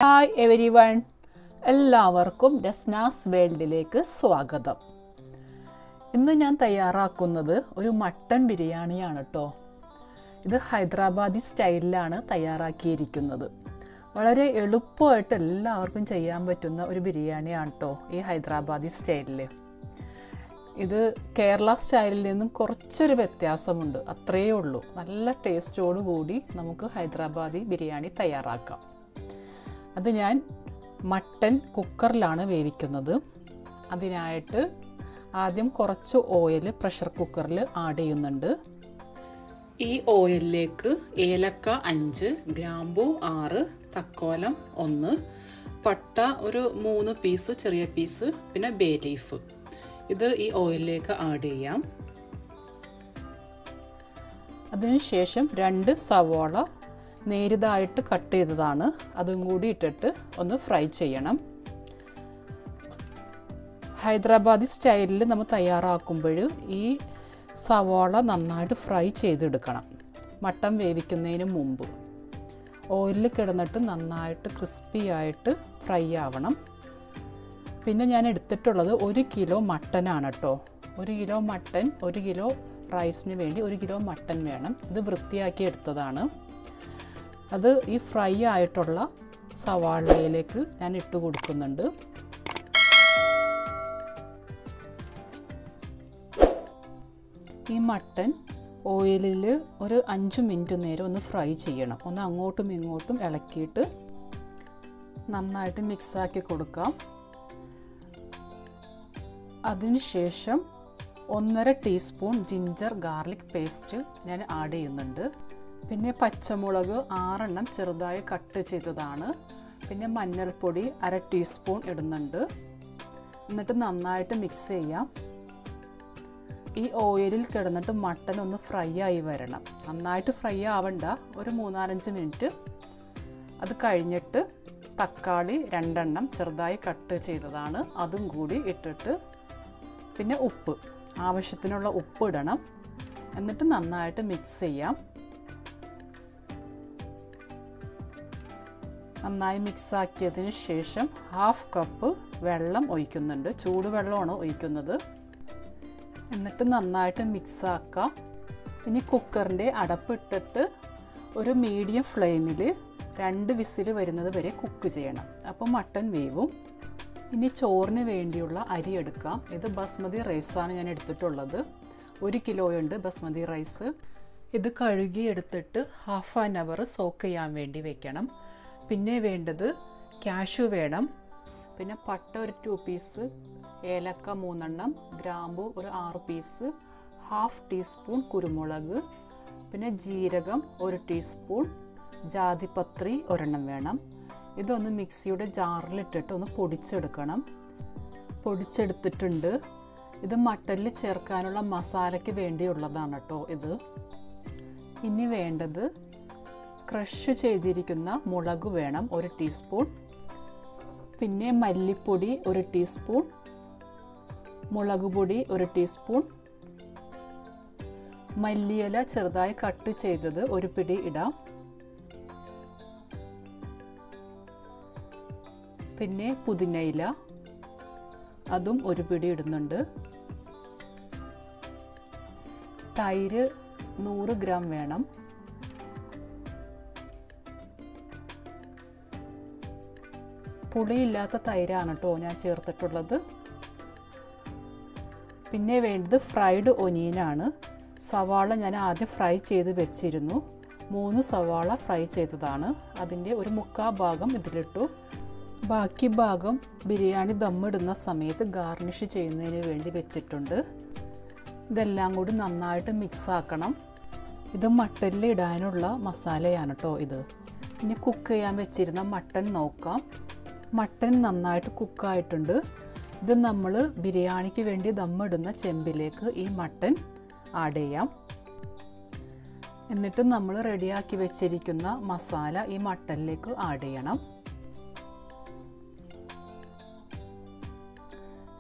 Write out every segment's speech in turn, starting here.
Hi everyone, എല്ലാവർക്കും ഡെസ്നാസ് വേൾഡിലേക്ക് സ്വാഗതം. ഇന്ന് ഞാൻ തയ്യാറാക്കുന്നത് ഒരു മട്ടൺ ബിരിയാണിയാണ് കേട്ടോ. ഇത് ഹൈദരാബാദി സ്റ്റൈലിലാണ് തയ്യാറാക്കിയിരിക്കുന്നത്. വളരെ എളുപ്പമായിട്ട് എല്ലാവർക്കും ചെയ്യാൻ പറ്റുന്ന ഒരു ബിരിയാണിയാണ് കേട്ടോ ഈ ഹൈദരാബാദി സ്റ്റൈലിൽ. ഇത് കേരള സ്റ്റൈലിൽ നിന്നും കുറച്ചൊരു വ്യത്യാസമുണ്ട്, അത്രയേ ഉള്ളൂ. നല്ല ടേസ്റ്റോടു കൂടി നമുക്ക് ഹൈദരാബാദി ബിരിയാണി തയ്യാറാക്കാം. അത് ഞാൻ മട്ടൺ കുക്കറിലാണ് വേവിക്കുന്നത്. അതിനായിട്ട് ആദ്യം കുറച്ച് ഓയിൽ പ്രഷർ കുക്കറിൽ ആഡ് ചെയ്യുന്നുണ്ട്. ഈ ഓയിലിലേക്ക് ഏലക്ക 5, ഗ്രാമ്പൂ 6, തക്കോലം 1, പട്ട ഒരു 3 പീസ്, ചെറിയ പീസ്, പിന്നെ ബേ ലീഫ്. ഇത് ഈ ഓയിലിലേക്ക് ആഡ് ചെയ്യാം. അതിനുശേഷം 2 സവാള നേരിതായിട്ട് കട്ട് ചെയ്തതാണ്, അതും കൂടി ഇട്ടിട്ട് ഒന്ന് ഫ്രൈ ചെയ്യണം. ഹൈദരാബാദി സ്റ്റൈലിൽ നമ്മൾ തയ്യാറാക്കുമ്പോൾ ഈ സവാള നന്നായിട്ട് ഫ്രൈ ചെയ്തെടുക്കണം. മട്ടൻ വേവിക്കുന്നതിന് മുമ്പ് ഓയിലിൽ കിടന്നിട്ട് നന്നായിട്ട് ക്രിസ്പി ആയിട്ട് ഫ്രൈ ആവണം. പിന്നെ ഞാൻ എടുത്തിട്ടുള്ളത് 1 കിലോ മട്ടനാണ് കേട്ടോ. 1 കിലോ മട്ടൻ, 1 കിലോ റൈസിന് വേണ്ടി 1 കിലോ മട്ടൻ വേണം. ഇത് വൃത്തിയാക്കി എടുത്തതാണ്. അത് ഈ ഫ്രൈ ആയിട്ടുള്ള സവാളയിലേക്ക് ഞാൻ ഇട്ട് കൊടുക്കുന്നുണ്ട്. ഈ മട്ടൻ ഓയിലിൽ ഒരു 5 മിനിറ്റ് നേരം ഒന്ന് ഫ്രൈ ചെയ്യണം. ഒന്ന് അങ്ങോട്ടും ഇങ്ങോട്ടും ഇളക്കിയിട്ട് നന്നായിട്ട് മിക്സാക്കി കൊടുക്കാം. അതിനുശേഷം 1.5 ടീസ്പൂൺ ജിഞ്ചർ ഗാർലിക് പേസ്റ്റ് ഞാൻ ആഡ് ചെയ്യുന്നുണ്ട്. പിന്നെ പച്ചമുളക് 6 ചെറുതായി കട്ട് ചെയ്തതാണ്. പിന്നെ മഞ്ഞൾപ്പൊടി 1/2 ടീസ്പൂൺ ഇടുന്നുണ്ട്. എന്നിട്ട് നന്നായിട്ട് മിക്സ് ചെയ്യാം. ഈ ഓയിലിൽ കിടന്നിട്ട് മട്ടൻ ഒന്ന് ഫ്രൈ ആയി വരണം. നന്നായിട്ട് ഫ്രൈ ആവണ്ട, ഒരു 3-5 മിനിറ്റ്. അത് കഴിഞ്ഞിട്ട് തക്കാളി 2 ചെറുതായി കട്ട് ചെയ്തതാണ്, അതും കൂടി ഇട്ടിട്ട് പിന്നെ ഉപ്പ്, ആവശ്യത്തിനുള്ള ഉപ്പ് ഇടണം. എന്നിട്ട് നന്നായിട്ട് മിക്സ് ചെയ്യാം. നന്നായി മിക്സാക്കിയതിന് ശേഷം 1/2 കപ്പ് വെള്ളം ഒഴിക്കുന്നുണ്ട്. ചൂടുവെള്ളമാണ് ഒഴിക്കുന്നത്. എന്നിട്ട് നന്നായിട്ട് മിക്സാക്കാം. ഇനി കുക്കറിൻ്റെ അടപ്പിട്ടിട്ട് ഒരു മീഡിയം ഫ്ലെയിമിൽ 2 വിസിൽ വരുന്നത് വരെ കുക്ക് ചെയ്യണം. അപ്പോൾ മട്ടൻ വേവും. ഇനി ചോറിന് വേണ്ടിയുള്ള അരി എടുക്കാം. ഇത് ബസ്മതി റൈസാണ് ഞാൻ എടുത്തിട്ടുള്ളത്. 1 കിലോയുണ്ട് ബസ്മതി റൈസ്. ഇത് കഴുകി എടുത്തിട്ട് 1/2 അവർ സോക്ക് ചെയ്യാൻ വേണ്ടി വെക്കണം. പിന്നെ വേണ്ടത് കാഷ്യൂ വേണം. പിന്നെ പട്ട ഒരു 2 പീസ്, ഏലക്ക 3, ഗ്രാമ്പു ഒരു 6 പീസ്, 1/2 ടീസ്പൂൺ കുരുമുളക്, പിന്നെ ജീരകം 1 ടീസ്പൂൺ, ജാതിപത്രി 1 വേണം. ഇതൊന്ന് മിക്സിയുടെ ജാറിലിട്ടിട്ട് ഒന്ന് പൊടിച്ചെടുക്കണം. പൊടിച്ചെടുത്തിട്ടുണ്ട്. ഇത് മട്ടനിൽ ചേർക്കാനുള്ള മസാലയ്ക്ക് വേണ്ടിയുള്ളതാണ് കേട്ടോ ഇത്. ഇനി വേണ്ടത് ക്രഷ് ചെയ്തിരിക്കുന്ന മുളക് വേണം 1 ടീസ്പൂൺ. പിന്നെ മല്ലിപ്പൊടി 1 ടീസ്പൂൺ, മുളക് പൊടി 1 ടീസ്പൂൺ, മല്ലിയില ചെറുതായി കട്ട് ചെയ്തത് 1 പിടി ഇടാം. പിന്നെ പുതിനയില, അതും 1 പിടി ഇടുന്നുണ്ട്. തൈര് 100 ഗ്രാം വേണം. പുളിയില്ലാത്ത തൈരാണ് കേട്ടോ ഞാൻ ചേർത്തിട്ടുള്ളത്. പിന്നെ വേണ്ടത് ഫ്രൈഡ് ഒനിയനാണ്. സവാള ഞാൻ ആദ്യം ഫ്രൈ ചെയ്ത് വെച്ചിരുന്നു. 3 സവാള ഫ്രൈ ചെയ്തതാണ്. അതിൻ്റെ ഒരു 1/4 ഭാഗം ഇതിലിട്ടു. ബാക്കി ഭാഗം ബിരിയാണി ദമ്മിടുന്ന സമയത്ത് ഗാർണിഷ് ചെയ്യുന്നതിന് വേണ്ടി വെച്ചിട്ടുണ്ട്. ഇതെല്ലാം കൂടി നന്നായിട്ട് മിക്സ് ആക്കണം. ഇത് മട്ടനിൽ ഇടാനുള്ള മസാലയാണ് കേട്ടോ ഇത്. ഇനി കുക്ക് ചെയ്യാൻ വെച്ചിരുന്ന മട്ടൺ നോക്കാം. മട്ടൻ നന്നായിട്ട് കുക്കായിട്ടുണ്ട്. ഇത് നമ്മൾ ബിരിയാണിക്ക് വേണ്ടി ദമ്മിടുന്ന ചെമ്പിലേക്ക് ഈ മട്ടൻ ആഡ് ചെയ്യാം. എന്നിട്ട് നമ്മൾ റെഡിയാക്കി വെച്ചിരിക്കുന്ന മസാല ഈ മട്ടനിലേക്ക് ആഡ് ചെയ്യണം.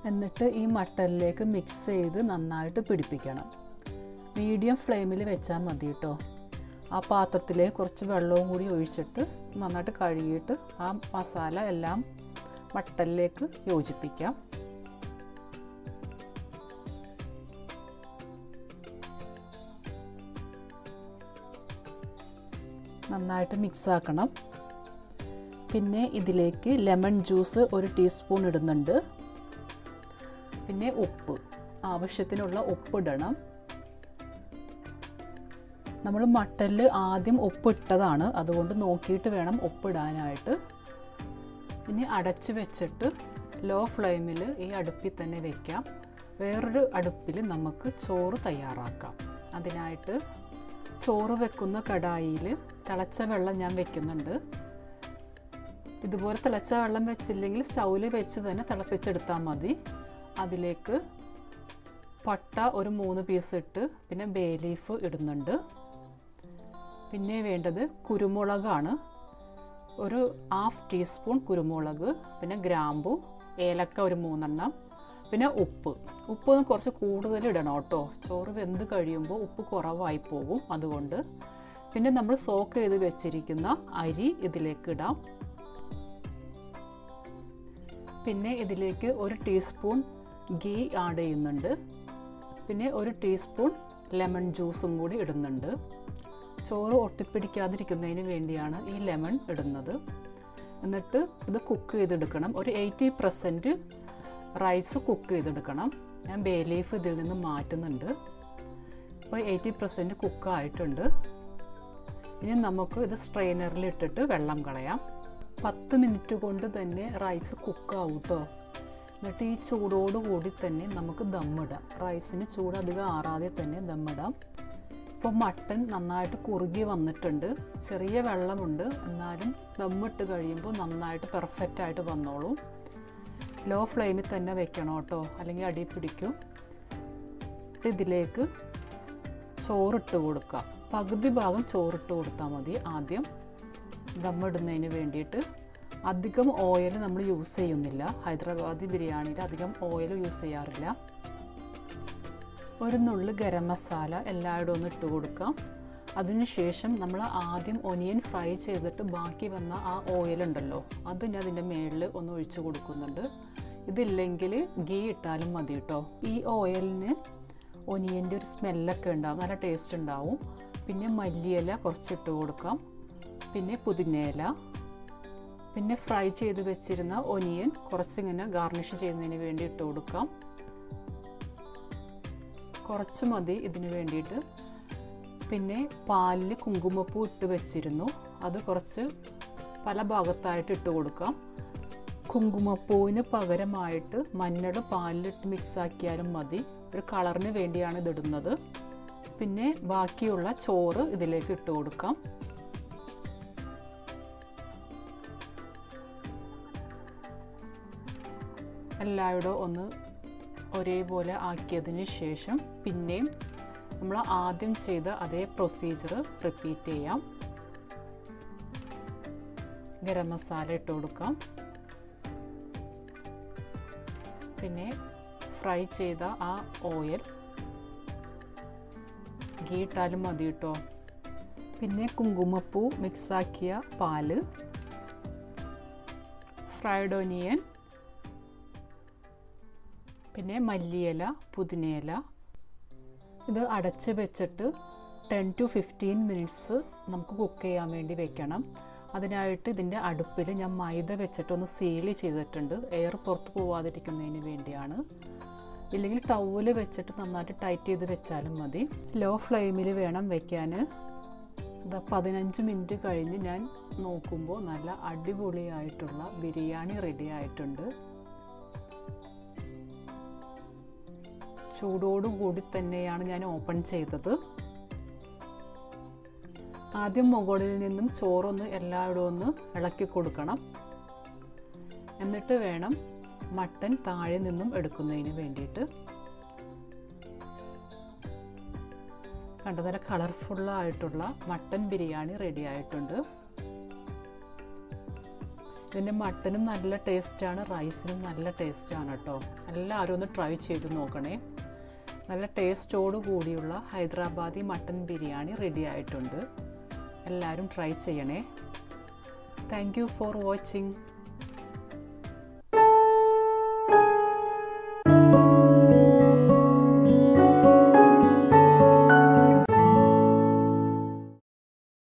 എന്നിട്ട് ഈ മട്ടനിലേക്ക് മിക്സ് ചെയ്ത് നന്നായിട്ട് പിടിപ്പിക്കണം. മീഡിയം ഫ്ലെയിമിൽ വെച്ചാൽ മതി കേട്ടോ. ആ പാത്രത്തിലേക്ക് കുറച്ച് വെള്ളവും കൂടി ഒഴിച്ചിട്ട് നന്നായിട്ട് കഴുകിയിട്ട് ആ മസാല എല്ലാം മട്ടനിലേക്ക് യോജിപ്പിക്കാം. നന്നായിട്ട് മിക്സ് ആക്കണം. പിന്നെ ഇതിലേക്ക് ലെമൺ ജ്യൂസ് 1 ടീസ്പൂൺ ഇടുന്നുണ്ട്. പിന്നെ ഉപ്പ്, ആവശ്യത്തിനുള്ള ഉപ്പ് ഇടണം. നമ്മൾ മട്ടനിൽ ആദ്യം ഉപ്പ് ഇട്ടതാണ്, അതുകൊണ്ട് നോക്കിയിട്ട് വേണം ഉപ്പിടാനായിട്ട്. ഇനി അടച്ച് വെച്ചിട്ട് ലോ ഫ്ലെയിമിൽ ഈ അടുപ്പിൽ തന്നെ വയ്ക്കാം. വേറൊരു അടുപ്പിൽ നമുക്ക് ചോറ് തയ്യാറാക്കാം. അതിനായിട്ട് ചോറ് വെക്കുന്ന കടായിയിൽ തിളച്ച വെള്ളം ഞാൻ വെക്കുന്നുണ്ട്. ഇതുപോലെ തിളച്ച വെള്ളം വെച്ചില്ലെങ്കിൽ സ്റ്റൗവിൽ വെച്ച് തന്നെ തിളപ്പിച്ചെടുത്താൽ മതി. അതിലേക്ക് പട്ട ഒരു 3 പീസ് ഇട്ട് പിന്നെ ബേ ലീഫ് ഇടുന്നുണ്ട്. പിന്നെ വേണ്ടത് കുരുമുളകാണ്. ഒരു 1/2 ടീസ്പൂൺ കുരുമുളക്, പിന്നെ ഗ്രാമ്പു, ഏലക്ക ഒരു 3 എണ്ണം, പിന്നെ ഉപ്പ് കുറച്ച് കൂടുതൽ ഇടണം കേട്ടോ. ചോറ് വെന്ത് കഴിയുമ്പോൾ ഉപ്പ് കുറവായി പോകും, അതുകൊണ്ട്. പിന്നെ നമ്മൾ സോക്ക് ചെയ്ത് വെച്ചിരിക്കുന്ന അരി ഇതിലേക്ക് ഇടാം. പിന്നെ ഇതിലേക്ക് 1 ടീസ്പൂൺ ഗീ ആഡ് ചെയ്യുന്നുണ്ട്. പിന്നെ 1 ടീസ്പൂൺ ലെമൺ ജ്യൂസും കൂടി ഇടുന്നുണ്ട്. ചോറ് ഒട്ടിപ്പിടിക്കാതിരിക്കുന്നതിന് വേണ്ടിയാണ് ഈ ലെമൺ ഇടുന്നത്. എന്നിട്ട് ഇത് കുക്ക് ചെയ്തെടുക്കണം. ഒരു 80% റൈസ് കുക്ക് ചെയ്തെടുക്കണം. ഞാൻ ബേ ലീഫ് ഇതിൽ നിന്ന് മാറ്റുന്നുണ്ട്. അപ്പോൾ 80% കുക്കായിട്ടുണ്ട്. ഇനി നമുക്ക് ഇത് സ്ട്രെയിനറിൽ ഇട്ടിട്ട് വെള്ളം കളയാം. 10 മിനിറ്റ് കൊണ്ട് തന്നെ റൈസ് കുക്കാവും കേട്ടോ. എന്നിട്ട് ഈ ചൂടോടുകൂടി തന്നെ നമുക്ക് ദമ്മിടാം. റൈസിന് ചൂട് അധികം ആറാതെ തന്നെ ദമ്മിടാം. ഇപ്പോൾ മട്ടൻ നന്നായിട്ട് കുറുകി വന്നിട്ടുണ്ട്. ചെറിയ വെള്ളമുണ്ട്, എന്നാലും ദമ്മിട്ട് കഴിയുമ്പോൾ നന്നായിട്ട് പെർഫെക്റ്റായിട്ട് വന്നോളും. ലോ ഫ്ലെയിമിൽ തന്നെ വെക്കണം കേട്ടോ, അല്ലെങ്കിൽ അടി പിടിക്കും. ഇതിലേക്ക് ചോറിട്ട് കൊടുക്കാം. പകുതി ഭാഗം ചോറിട്ട് കൊടുത്താൽ മതി ആദ്യം ദമ്മിടുന്നതിന് വേണ്ടിയിട്ട്. അധികം ഓയിൽ നമ്മൾ യൂസ് ചെയ്യുന്നില്ല. ഹൈദരാബാദി ബിരിയാണിയിൽ അധികം ഓയിൽ യൂസ് ചെയ്യാറില്ല. ഒരു നുള്ളു ഗരം മസാല എല്ലായിടും ഒന്ന് ഇട്ട് കൊടുക്കാം. അതിനുശേഷം നമ്മൾ ആദ്യം ഒനിയൻ ഫ്രൈ ചെയ്തിട്ട് ബാക്കി വന്ന ആ ഓയിലുണ്ടല്ലോ, അത് ഞാൻ അതിൻ്റെ മുകളിൽ ഒന്ന് ഒഴിച്ച് കൊടുക്കുന്നുണ്ട്. ഇതില്ലെങ്കിൽ ഗീ ഇട്ടാലും മതി കേട്ടോ. ഈ ഓയിലിന് ഒനിയൻ്റെ ഒരു സ്മെല്ലൊക്കെ ഉണ്ടാവും, നല്ല ടേസ്റ്റ് ഉണ്ടാവും. പിന്നെ മല്ലിയില കുറച്ചിട്ട് കൊടുക്കാം, പിന്നെ പുതിനയില, പിന്നെ ഫ്രൈ ചെയ്ത് വെച്ചിരുന്ന ഒനിയൻ കുറച്ചിങ്ങനെ ഗാർണിഷ് ചെയ്യുന്നതിന് വേണ്ടി ഇട്ട് കൊടുക്കാം. കുറച്ച് മതി ഇതിന് വേണ്ടിയിട്ട്. പിന്നെ പാലിൽ കുങ്കുമപ്പൂ ഇട്ട് വെച്ചിരുന്നു, അത് കുറച്ച് പല ഭാഗത്തായിട്ട് ഇട്ട് കൊടുക്കാം. കുങ്കുമപ്പൂവിന് പകരമായിട്ട് മഞ്ഞൾ പാലിലിട്ട് മിക്സ് ആക്കിയാലും മതി. ഒരു കളറിന് വേണ്ടിയാണ് ഇതിടുന്നത്. പിന്നെ ബാക്കിയുള്ള ചോറ് ഇതിലേക്ക് ഇട്ട് കൊടുക്കാം. എല്ലായിടും ഒന്ന് ഒരേപോലെ ആക്കിയതിന് ശേഷം പിന്നെയും നമ്മൾ ആദ്യം ചെയ്ത അതേ പ്രൊസീജിയർ റിപ്പീറ്റ് ചെയ്യാം. ഗരം മസാല ഇട്ട് കൊടുക്കാം. പിന്നെ ഫ്രൈ ചെയ്ത ആ ഓയിൽ, ഗീ ഇട്ടാലും മതി കേട്ടോ. പിന്നെ കുങ്കുമപ്പൂ മിക്സാക്കിയ പാല്, ഫ്രൈഡ് ഒനിയൻ, പിന്നെ മല്ലിയില, പുതിനയില. ഇത് അടച്ച് വെച്ചിട്ട് 10 to 15 മിനിറ്റ്സ് നമുക്ക് കുക്ക് ചെയ്യാൻ വേണ്ടി വെക്കണം. അതിനായിട്ട് ഇതിൻ്റെ അടുപ്പിൽ ഞാൻ മൈദ വെച്ചിട്ടൊന്ന് സീൽ ചെയ്തിട്ടുണ്ട്, എയർ പുറത്ത് പോവാതിരിക്കുന്നതിന് വേണ്ടിയാണ്. ഇല്ലെങ്കിൽ ടവല് വെച്ചിട്ട് നന്നായിട്ട് ടൈറ്റ് ചെയ്ത് വെച്ചാലും മതി. ലോ ഫ്ലെയിമിൽ വേണം വെക്കാൻ. ഇത് 15 മിനിറ്റ് കഴിഞ്ഞ് ഞാൻ നോക്കുമ്പോൾ നല്ല അടിപൊളിയായിട്ടുള്ള ബിരിയാണി റെഡി ആയിട്ടുണ്ട്. ചൂടോടുകൂടി തന്നെയാണ് ഞാൻ ഓപ്പൺ ചെയ്തത്. ആദ്യം മുകളിൽ നിന്നും ചോറൊന്ന് എല്ലായിടും ഒന്ന് ഇളക്കി കൊടുക്കണം. എന്നിട്ട് വേണം മട്ടൻ താഴെ നിന്നും എടുക്കുന്നതിന് വേണ്ടിയിട്ട്. കണ്ടോ, നല്ല കളർഫുള്ളായിട്ടുള്ള മട്ടൻ ബിരിയാണി റെഡി ആയിട്ടുണ്ട്. ഇതിൻ്റെ മട്ടനും നല്ല ടേസ്റ്റാണ്, റൈസിനും നല്ല ടേസ്റ്റാണ് കേട്ടോ. എല്ലാവരും ഒന്ന് ട്രൈ ചെയ്ത് നോക്കണേ. നല്ല ടേസ്റ്റോടു കൂടിയുള്ള ഹൈദരാബാദി മട്ടൻ ബിരിയാണി റെഡി ആയിട്ടുണ്ട്. എല്ലാവരും ട്രൈ ചെയ്യണേ. Thank you for watching.